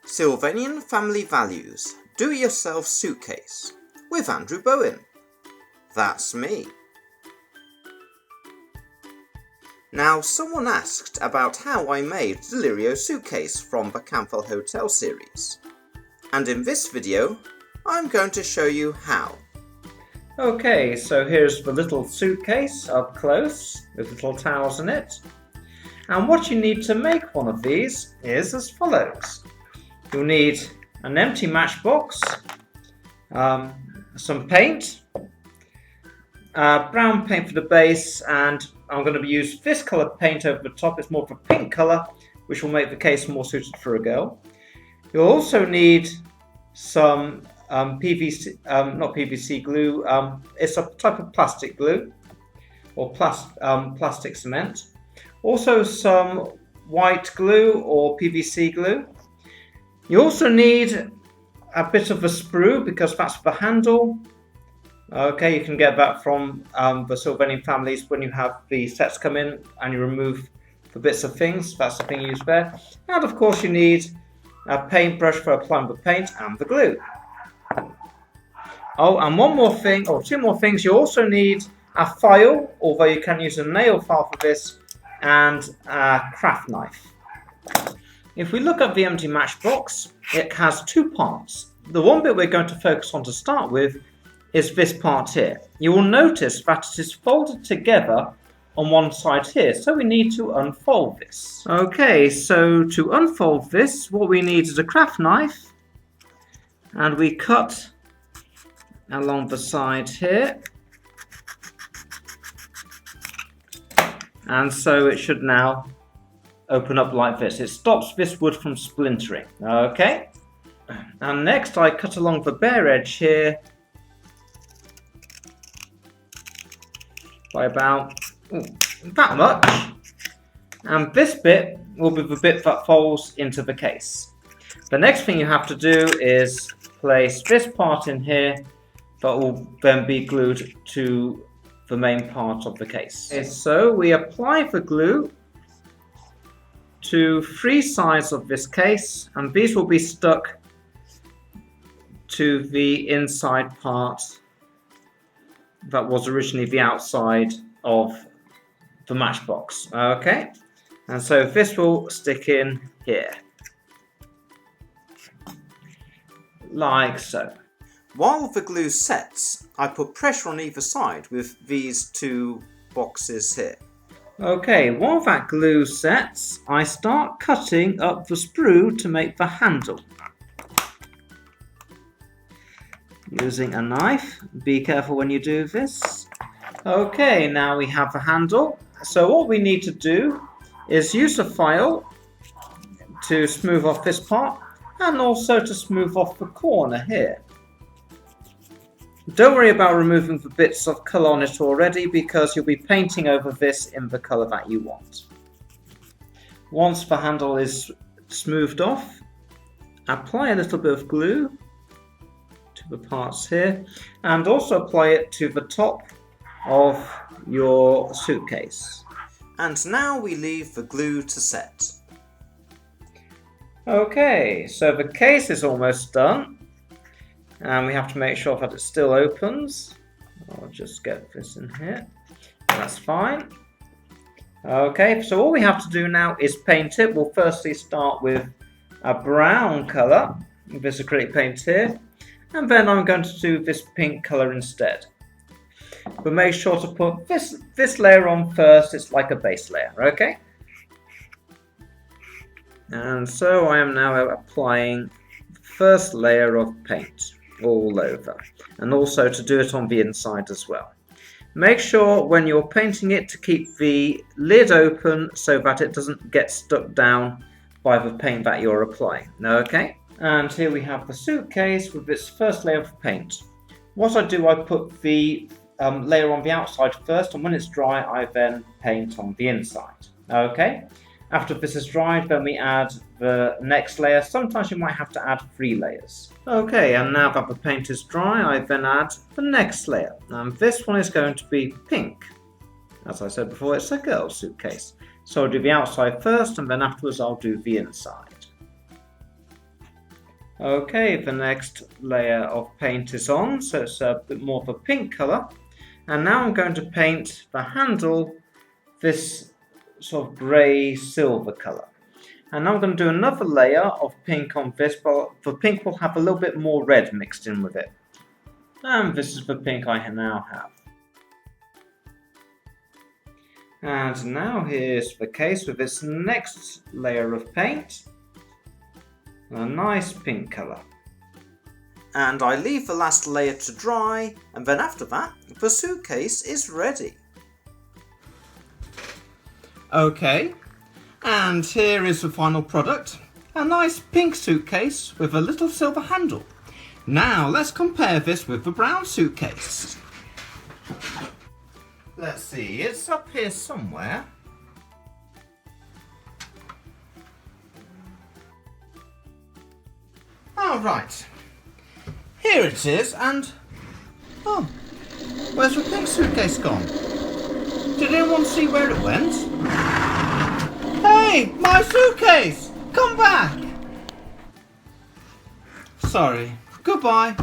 Sylvanian Family Values Do-It-Yourself Suitcase with Andrew Bowen. That's me. Now, someone asked about how I made Delerio suitcase from the Camfell Hotel series, and in this video I'm going to show you how. Okay, so here's the little suitcase up close with little towels in it, and what you need to make one of these is as follows. You'll need an empty matchbox, some paint, brown paint for the base, and I'm going to use this colour paint over the top. It's more of a pink colour, which will make the case more suited for a girl. You'll also need some PVC, not PVC glue, it's a type of plastic glue, or plastic cement. Also some white glue or PVC glue. You also need a bit of a sprue because that's the handle. Okay, you can get that from the Sylvanian families when you have the sets come in and you remove the bits of things. That's the thing you use there. And of course you need a paintbrush for applying the paint and the glue. Oh, and one more thing, or two more things. You also need a file, although you can use a nail file for this, and a craft knife. If we look at the empty matchbox, it has two parts. The one bit we're going to focus on to start with is this part here. You will notice that it is folded together on one side here, so we need to unfold this. Okay, so to unfold this, what we need is a craft knife, and we cut along the side here, and so it should now open up like this. It stops this wood from splintering. Okay, and next I cut along the bare edge here by about that much, and this bit will be the bit that folds into the case. The next thing you have to do is place this part in here that will then be glued to the main part of the case. Okay, so we apply the glue to three sides of this case, and these will be stuck to the inside part that was originally the outside of the matchbox. Okay, and so this will stick in here like so. While the glue sets, I put pressure on either side with these two boxes here. Okay, while that glue sets, I start cutting up the sprue to make the handle. Using a knife, be careful when you do this. Okay, now we have the handle. So what we need to do is use a file to smooth off this part and also to smooth off the corner here. Don't worry about removing the bits of colour on it already because you'll be painting over this in the colour that you want. Once the handle is smoothed off, apply a little bit of glue to the parts here and also apply it to the top of your suitcase. And now we leave the glue to set. Okay, so the case is almost done. And we have to make sure that it still opens. I'll just get this in here. That's fine. Okay, so all we have to do now is paint it. We'll firstly start with a brown colour, this acrylic paint here, and then I'm going to do this pink colour instead. But make sure to put this layer on first. It's like a base layer, okay? And so I am now applying the first layer of paint all over, and also to do it on the inside as well. Make sure when you're painting it to keep the lid open so that it doesn't get stuck down by the paint that you're applying. Okay, and here we have the suitcase with its first layer of paint. What I do, I put the layer on the outside first, and when it's dry I then paint on the inside. Okay, after this is dried, then we add the next layer. Sometimes you might have to add 3 layers. Okay, and now that the paint is dry, I then add the next layer. And this one is going to be pink. As I said before, it's a girl's suitcase. So I'll do the outside first, and then afterwards I'll do the inside. Okay, the next layer of paint is on, so it's a bit more of a pink colour. And now I'm going to paint the handle this sort of grey silver colour. And now I'm going to do another layer of pink on this, but the pink will have a little bit more red mixed in with it. And this is the pink I now have. And now here's the case with its next layer of paint. A nice pink colour. And I leave the last layer to dry, and then after that, the suitcase is ready. Okay, and here is the final product. A nice pink suitcase with a little silver handle. Now let's compare this with the brown suitcase. Let's see, it's up here somewhere. Oh, right. Here it is, and... oh, where's the pink suitcase gone? Did anyone see where it went? Hey, my suitcase! Come back! Sorry. Goodbye.